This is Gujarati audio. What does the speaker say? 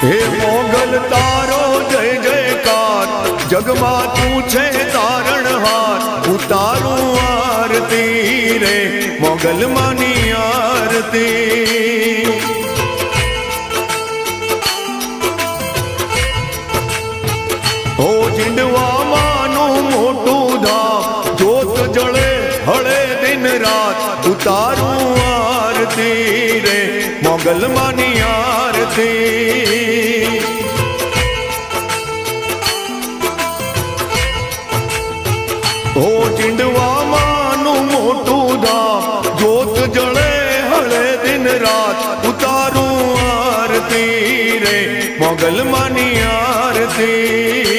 હે મોગલ તારો જય જયકાર, જગમાં તું છે તારણહાર. ઉતારું આરતી રે મોગલ માની આરતી. ઓ જીંડવા માનું મોટું ધામ, જોત જળે હળે દિન રાત. ઉતારું આરતી રે મોગલ માની આરતી. ઓ ચીંડવા માનું મોટું ધામ, જોત જળે હળે દિન રાત. ઉતારું આરતી રે મોગલ માની આરતી.